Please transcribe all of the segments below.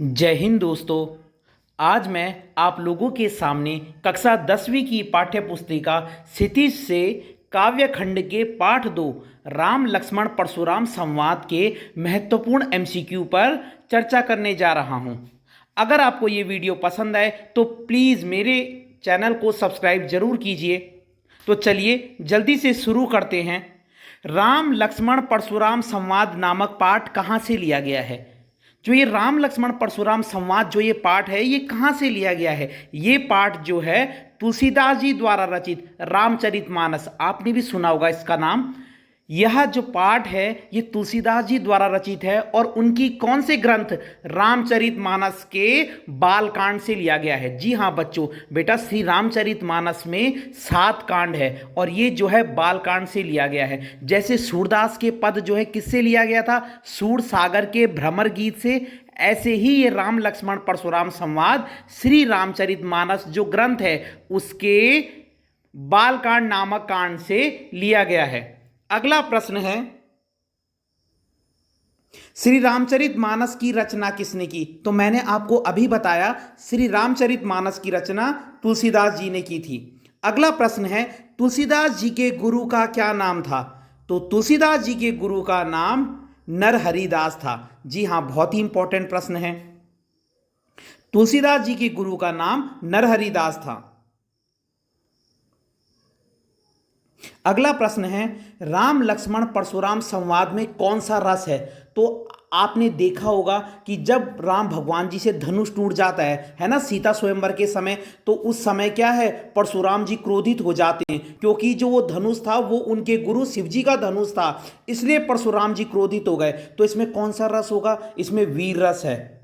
जय हिंद दोस्तों। आज मैं आप लोगों के सामने कक्षा 10वीं की पाठ्य पुस्तिका क्षितिज से काव्य खंड के पाठ 2 राम लक्ष्मण परशुराम संवाद के महत्वपूर्ण एमसीक्यू पर चर्चा करने जा रहा हूं। अगर आपको ये वीडियो पसंद आए तो प्लीज़ मेरे चैनल को सब्सक्राइब जरूर कीजिए। तो चलिए जल्दी से शुरू करते हैं। राम लक्ष्मण परशुराम संवाद नामक पाठ कहाँ से लिया गया है? जो ये राम लक्ष्मण परशुराम संवाद जो ये पाठ है ये कहाँ से लिया गया है? ये पाठ जो है तुलसीदास जी द्वारा रचित रामचरितमानस, आपने भी सुना होगा इसका नाम। यह जो पाठ है ये तुलसीदास जी द्वारा रचित है और उनकी कौन से ग्रंथ रामचरितमानस के बालकांड से लिया गया है। जी हाँ बच्चों, बेटा श्री रामचरितमानस में 7 कांड है और ये जो है बालकांड से लिया गया है। जैसे सूरदास के पद जो है किससे लिया गया था? सूर सागर के भ्रमर गीत से। ऐसे ही ये राम लक्ष्मण परशुराम संवाद श्री रामचरितमानस जो ग्रंथ है उसके बालकांड नामक कांड से लिया गया है। अगला प्रश्न है, श्री रामचरितमानस की रचना किसने की? तो मैंने आपको अभी बताया श्री रामचरितमानस की रचना तुलसीदास जी ने की थी। अगला प्रश्न है, तुलसीदास जी के गुरु का क्या नाम था? तो तुलसीदास जी के गुरु का नाम नरहरिदास था। जी हां, बहुत ही इंपॉर्टेंट प्रश्न है। तुलसीदास जी के गुरु का नाम नरहरिदास था। अगला प्रश्न है, राम लक्ष्मण परशुराम संवाद में कौन सा रस है? तो आपने देखा होगा कि जब राम भगवान जी से धनुष टूट जाता है ना, सीता स्वयंवर के समय, तो उस समय क्या है, परशुराम जी क्रोधित हो जाते हैं क्योंकि जो वो धनुष था वो उनके गुरु शिव जी का धनुष था, इसलिए परशुराम जी क्रोधित हो गए। तो इसमें कौन सा रस होगा? इसमें वीर रस है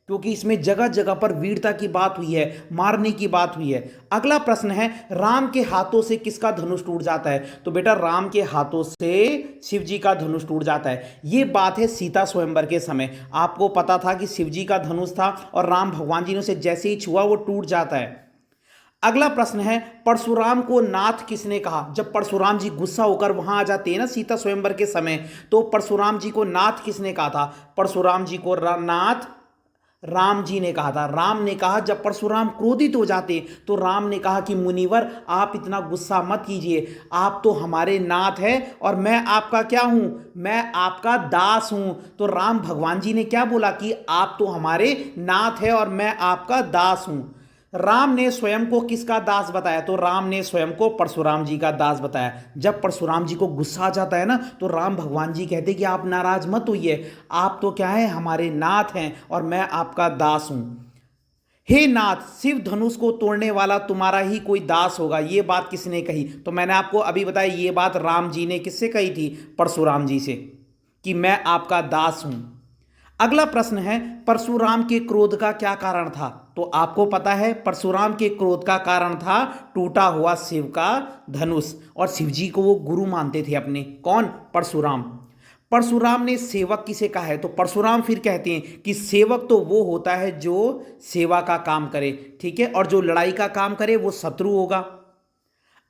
क्योंकि इसमें जगह जगह पर वीरता की बात हुई है, मारने की बात हुई है। अगला प्रश्न है, राम के हाथों से किसका धनुष टूट जाता है? तो बेटा राम के हाथों से शिव जी का धनुष टूट जाता है। ये बात है सीता स्वयंवर के समय। आपको पता था कि शिव जी का धनुष था और राम भगवान जी ने उसे जैसे ही छुआ वो टूट जाता है। अगला प्रश्न है, परशुराम को नाथ किसने कहा? जब परशुराम जी गुस्सा होकर वहां आ जाते हैं ना सीता स्वयंवर के समय, तो परशुराम जी को नाथ किसने कहा था? परशुराम जी को नाथ राम जी ने कहा था। राम ने कहा, जब परशुराम क्रोधित हो जाते तो राम ने कहा कि मुनिवर आप इतना गुस्सा मत कीजिए, आप तो हमारे नाथ हैं और मैं आपका क्या हूं? मैं आपका दास हूं। तो राम भगवान जी ने क्या बोला कि आप तो हमारे नाथ हैं और मैं आपका दास हूं। राम ने स्वयं को किसका दास बताया? तो राम ने स्वयं को परशुराम जी का दास बताया। जब परशुराम जी को गुस्सा आ जाता है ना तो राम भगवान जी कहते कि आप नाराज मत होइए, आप तो क्या है, हमारे नाथ हैं और मैं आपका दास हूं। हे नाथ, शिव धनुष को तोड़ने वाला तुम्हारा ही कोई दास होगा। ये बात किसने कही? तो मैंने आपको अभी बताया, ये बात राम जी ने किससे कही थी? परशुराम जी से, कि मैं आपका दास हूं। अगला प्रश्न है, परशुराम के क्रोध का क्या कारण था? तो आपको पता है परशुराम के क्रोध का कारण था टूटा हुआ शिव का धनुष, और शिव जी को वो गुरु मानते थे अपने। कौन? परशुराम। परशुराम ने सेवक किसे कहा है? तो परशुराम फिर कहते हैं कि सेवक तो वो होता है जो सेवा का काम करे, ठीक है, और जो लड़ाई का काम करे वो शत्रु होगा।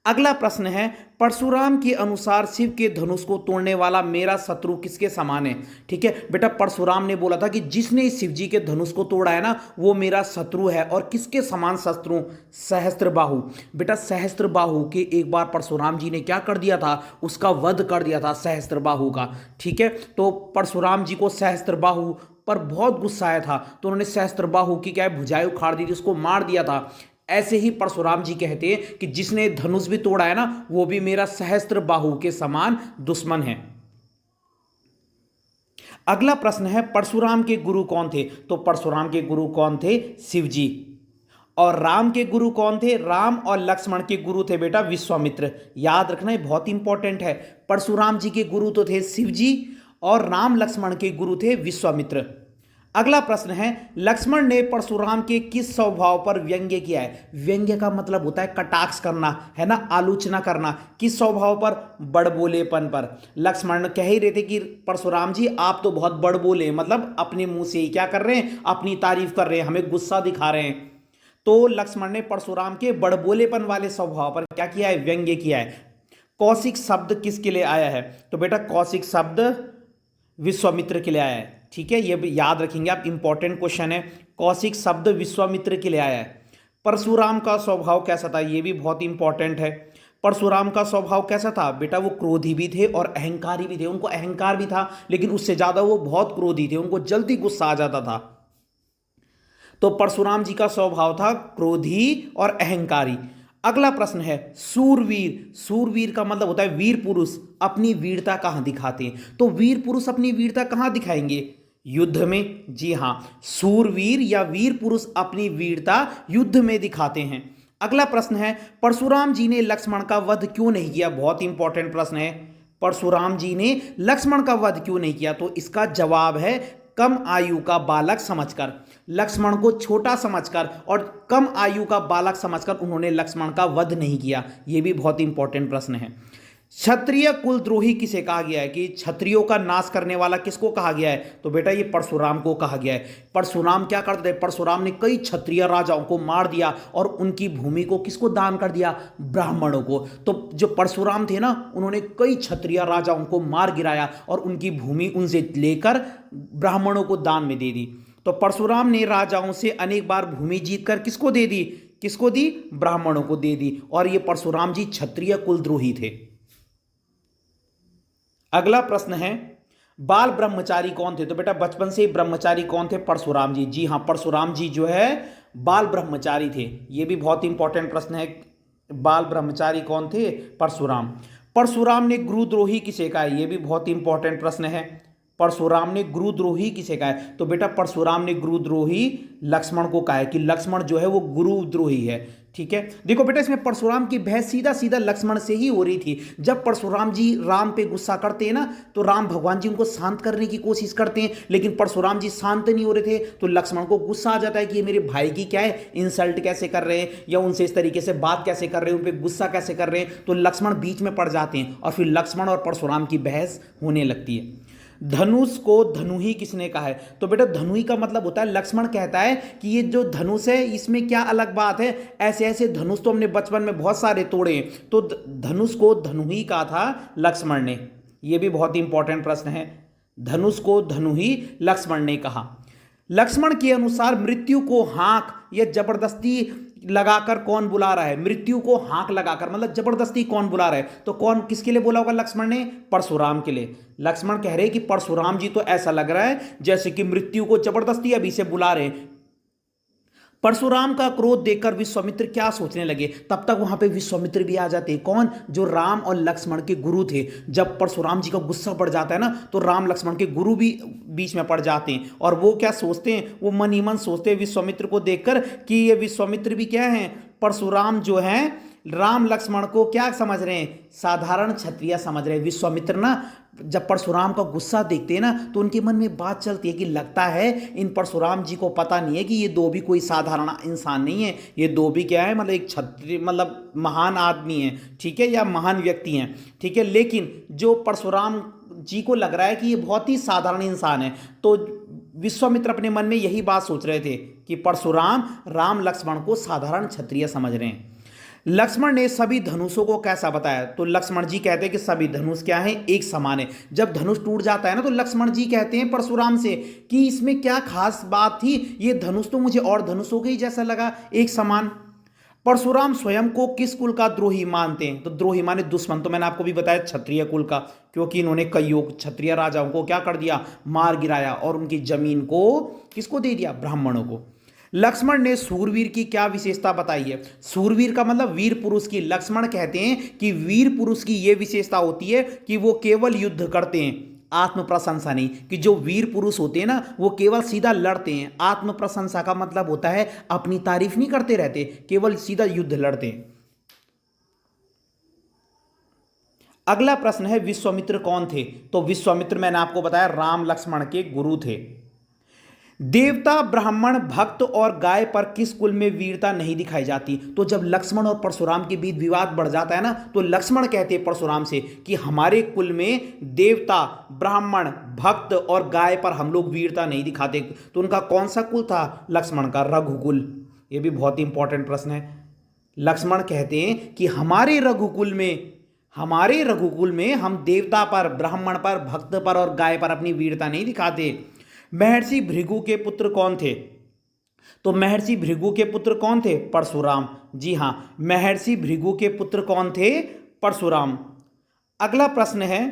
अगला प्रश्न है, परशुराम के अनुसार शिव के धनुष को तोड़ने वाला मेरा शत्रु किसके समान है? ठीक है बेटा, परशुराम ने बोला था कि जिसने शिव जी के धनुष को तोड़ा है ना वो मेरा शत्रु है। और किसके समान शत्रु? सहस्त्रबाहु। बेटा सहस्त्रबाहु के एक बार परशुराम जी ने क्या कर दिया था? उसका वध कर दिया था सहस्त्रबाहु का। ठीक है, तो परशुराम जी को सहस्त्रबाहु पर बहुत गुस्सा आया था तो उन्होंने सहस्त्रबाहु की क्या भुजाएं उखाड़ दी थी, उसको मार दिया था। ऐसे ही परशुराम जी कहते हैं कि जिसने धनुष भी तोड़ा है ना वो भी मेरा सहस्त्र बाहु के समान दुश्मन है। अगला प्रश्न है, परशुराम के गुरु कौन थे? तो परशुराम के गुरु कौन थे? शिव जी। और राम के गुरु कौन थे? राम और लक्ष्मण के गुरु थे बेटा विश्वामित्र। याद रखना, ये बहुत इंपॉर्टेंट है। परशुराम जी के गुरु तो थे शिव जी और राम लक्ष्मण के गुरु थे विश्वामित्र। अगला प्रश्न है, लक्ष्मण ने परशुराम के किस स्वभाव पर व्यंग्य किया है? व्यंग्य का मतलब होता है कटाक्ष करना, है ना, आलोचना करना। किस स्वभाव पर? बड़बोलेपन पर। लक्ष्मण कह ही रहे थे कि परशुराम जी आप तो बहुत बड़बोले, मतलब अपने मुंह से ही क्या कर रहे हैं, अपनी तारीफ कर रहे हैं, हमें गुस्सा दिखा रहे हैं। तो लक्ष्मण ने परशुराम के बड़बोलेपन वाले स्वभाव पर क्या किया है? व्यंग्य किया है। कौशिक शब्द किसके लिए आया है? तो बेटा कौशिक शब्द विश्वामित्र के लिए आया है। ठीक है, ये भी याद रखेंगे आप, इंपॉर्टेंट क्वेश्चन है। कौशिक शब्द विश्वामित्र के लिए आया है। परशुराम का स्वभाव कैसा था, ये भी बहुत इंपॉर्टेंट है। परशुराम का स्वभाव कैसा था बेटा, वो क्रोधी भी थे और अहंकारी भी थे। उनको अहंकार भी था, लेकिन उससे ज्यादा वो बहुत क्रोधी थे, उनको जल्दी गुस्सा आ जाता था। तो परशुराम जी का स्वभाव था क्रोधी और अहंकारी। अगला प्रश्न है सूरवीर। सूरवीर का मतलब होता है वीर पुरुष अपनी वीरता कहां दिखाते हैं। तो वीर पुरुष अपनी वीरता कहां दिखाएंगे, युद्ध में। जी हां, सूरवीर या वीर पुरुष अपनी वीरता युद्ध में दिखाते हैं। अगला प्रश्न है परशुराम जी ने लक्ष्मण का वध क्यों नहीं किया। बहुत इंपॉर्टेंट प्रश्न है, परशुराम जी ने लक्ष्मण का वध क्यों नहीं किया। तो इसका जवाब है कम आयु का बालक समझकर, लक्ष्मण को छोटा समझकर और कम आयु का बालक समझकर उन्होंने लक्ष्मण का वध नहीं किया। यह भी बहुत इंपॉर्टेंट प्रश्न है। क्षत्रिय कुलद्रोही किसे कहा गया है, कि क्षत्रियों का नाश करने वाला किसको कहा गया है। तो बेटा ये परशुराम को कहा गया है। परशुराम क्या करते थे, परशुराम ने कई क्षत्रिय राजाओं को मार दिया और उनकी भूमि को किसको दान कर दिया, ब्राह्मणों को। तो जो परशुराम थे ना, उन्होंने कई क्षत्रिय राजाओं को मार गिराया और उनकी भूमि उनसे लेकर ब्राह्मणों को दान में दे दी। तो परशुराम ने राजाओं से अनेक बार भूमि जीतकर किसको दे दी, किसको दी, ब्राह्मणों को दे दी। और ये परशुराम जी क्षत्रिय कुलद्रोही थे। अगला प्रश्न है बाल ब्रह्मचारी कौन थे। तो बेटा बचपन से ही ब्रह्मचारी कौन थे, परशुराम जी। जी हां, परशुराम जी जो है बाल ब्रह्मचारी थे। यह भी बहुत इंपॉर्टेंट प्रश्न है, बाल ब्रह्मचारी कौन थे, परशुराम। परशुराम ने गुरुद्रोही किसे कहा है, यह भी बहुत इंपॉर्टेंट प्रश्न है। परशुराम ने गुरुद्रोही किसे कहा है। तो बेटा परशुराम ने गुरुद्रोही लक्ष्मण को कहा है, कि लक्ष्मण जो है वो गुरुद्रोही है। ठीक है, देखो बेटा इसमें परशुराम की बहस सीधा सीधा लक्ष्मण से ही हो रही थी। जब परशुराम जी राम पे गुस्सा करते हैं ना, तो राम भगवान जी उनको शांत करने की कोशिश करते हैं, लेकिन परशुराम जी शांत नहीं हो रहे थे। तो लक्ष्मण को गुस्सा आ जाता है कि ये मेरे भाई की क्या है, इंसल्ट कैसे कर रहे हैं, या उनसे इस तरीके से बात कैसे कर रहे हैं, उन पर गुस्सा कैसे कर रहे हैं। तो लक्ष्मण बीच में पड़ जाते हैं और फिर लक्ष्मण और परशुराम की बहस होने लगती है। धनुष को धनुही किसने कहा है। तो बेटा धनुही का मतलब होता है, लक्ष्मण कहता है कि ये जो धनुष है इसमें क्या अलग बात है, ऐसे ऐसे धनुष तो हमने बचपन में बहुत सारे तोड़े हैं। तो धनुष को धनुही कहा था लक्ष्मण ने। यह भी बहुत इंपॉर्टेंट प्रश्न है, धनुष को धनुही लक्ष्मण ने कहा। लक्ष्मण के अनुसार मृत्यु को हाँक या जबरदस्ती लगाकर कौन बुला रहा है। मृत्यु को हाँक लगाकर मतलब जबरदस्ती कौन बुला रहा है। तो कौन किसके लिए बोला होगा लक्ष्मण ने, परशुराम के लिए। लक्ष्मण कह रहे हैं कि परशुराम जी तो ऐसा लग रहा है जैसे कि मृत्यु को जबरदस्ती अभी से बुला रहे हैं। परशुराम का क्रोध देखकर विश्वामित्र क्या सोचने लगे। तब तक वहां पे विश्वामित्र भी आ जाते हैं। कौन, जो राम और लक्ष्मण के गुरु थे। जब परशुराम जी का गुस्सा बढ़ जाता है ना, तो राम लक्ष्मण के गुरु भी बीच में पड़ जाते हैं। और वो क्या सोचते हैं, वो मन ही मन सोचते हैं विश्वामित्र को देखकर कि ये विश्वामित्र भी क्या है, परशुराम जो है राम लक्ष्मण को क्या समझ रहे हैं, साधारण क्षत्रिय समझ रहे हैं। विश्वामित्र ना जब परशुराम का गुस्सा देखते हैं ना, तो उनके मन में बात चलती है कि लगता है इन परशुराम जी को पता नहीं है कि ये दो भी कोई साधारण इंसान नहीं है, ये दो भी क्या है, मतलब एक क्षत्रिय मतलब महान आदमी है, ठीक है, या महान व्यक्ति हैं, ठीक है। लेकिन जो परशुराम जी को लग रहा है कि ये बहुत ही साधारण इंसान है। तो विश्वामित्र अपने मन में यही बात सोच रहे थे कि परशुराम राम लक्ष्मण को साधारण क्षत्रिय समझ रहे हैं। लक्ष्मण ने सभी धनुषों को कैसा बताया। तो लक्ष्मण जी कहते हैं कि सभी धनुष क्या है, एक समान है। जब धनुष टूट जाता है ना, तो लक्ष्मण जी कहते हैं परशुराम से कि इसमें क्या खास बात थी, ये धनुष तो मुझे और धनुषों के ही जैसा लगा, एक समान। परशुराम स्वयं को किस कुल का द्रोही मानते हैं। तो द्रोही माने दुश्मन। तो मैंने आपको भी बताया क्षत्रिय कुल का, क्योंकि इन्होंने कईयों क्षत्रिय राजाओं को क्या कर दिया, मार गिराया और उनकी जमीन को किसको दे दिया, ब्राह्मणों को। लक्ष्मण ने सूरवीर की क्या विशेषता बताई है। सूरवीर का मतलब वीर पुरुष की। लक्ष्मण कहते हैं कि वीर पुरुष की यह विशेषता होती है कि वो केवल युद्ध करते हैं, आत्म प्रशंसा नहीं। कि जो वीर पुरुष होते हैं ना, वो केवल सीधा लड़ते हैं। आत्म प्रशंसा का मतलब होता है अपनी तारीफ नहीं करते रहते, केवल सीधा युद्ध लड़ते हैं। अगला प्रश्न है विश्वामित्र कौन थे। तो विश्वामित्र मैंने आपको बताया राम लक्ष्मण के गुरु थे। देवता, ब्राह्मण, भक्त और गाय पर किस कुल में वीरता नहीं दिखाई जाती। तो जब लक्ष्मण और परशुराम के बीच विवाद बढ़ जाता है ना, तो लक्ष्मण कहते हैं परशुराम से कि हमारे कुल में देवता, ब्राह्मण, भक्त और गाय पर हम लोग वीरता नहीं दिखाते। तो उनका कौन सा कुल था, लक्ष्मण का रघुकुल। ये भी बहुत इंपॉर्टेंट प्रश्न है। लक्ष्मण कहते हैं कि हमारे रघुकुल में हम देवता पर, ब्राह्मण पर, भक्त पर और गाय पर अपनी वीरता नहीं दिखाते। महर्षि भृगु के पुत्र कौन थे? तो महर्षि भृगु के पुत्र कौन थे? परशुराम। जी हां, महर्षि भृगु के पुत्र कौन थे? परशुराम। अगला प्रश्न है,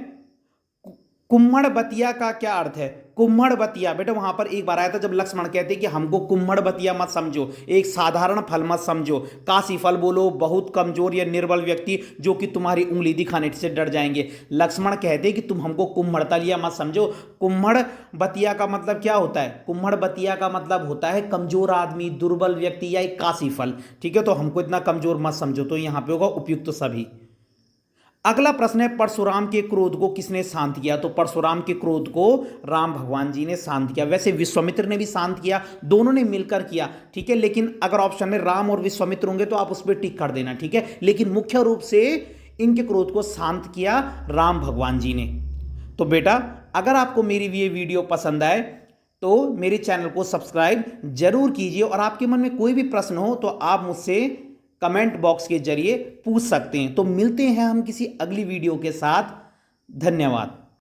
कुम्हड़बतिया का क्या अर्थ है? कुम्हड़बतिया बेटा वहां पर एक बार आया था जब लक्ष्मण कहते कि हमको कुम्हड़बतिया मत समझो, एक साधारण फल मत समझो, काशी फल बोलो, बहुत कमजोर या निर्बल व्यक्ति जो कि तुम्हारी उंगली दिखाने से डर जाएंगे। लक्ष्मण कहते कि तुम हमको कुम्हड़तलिया मत समझो। कुम्हड़बतिया का मतलब क्या होता है? कुम्हड़बतिया का मतलब होता है कमजोर आदमी, दुर्बल व्यक्ति या एक काशी फल। ठीक है, तो हमको इतना कमजोर मत समझो। तो यहां पे होगा उपयुक्त सभी। अगला प्रश्न है, परशुराम के क्रोध को किसने शांत किया? तो परशुराम के क्रोध को राम भगवान जी ने शांत किया। वैसे विश्वामित्र ने भी शांत किया, दोनों ने मिलकर किया। ठीक है, लेकिन अगर ऑप्शन में राम और विश्वामित्र होंगे तो आप उस पर टिक कर देना। ठीक है, लेकिन मुख्य रूप से इनके क्रोध को शांत किया राम भगवान जी ने। तो बेटा अगर आपको मेरी ये वीडियो पसंद आए तो मेरे चैनल को सब्सक्राइब जरूर कीजिए, और आपके मन में कोई भी प्रश्न हो तो आप मुझसे कमेंट बॉक्स के जरिए पूछ सकते हैं। तो मिलते हैं हम किसी अगली वीडियो के साथ। धन्यवाद।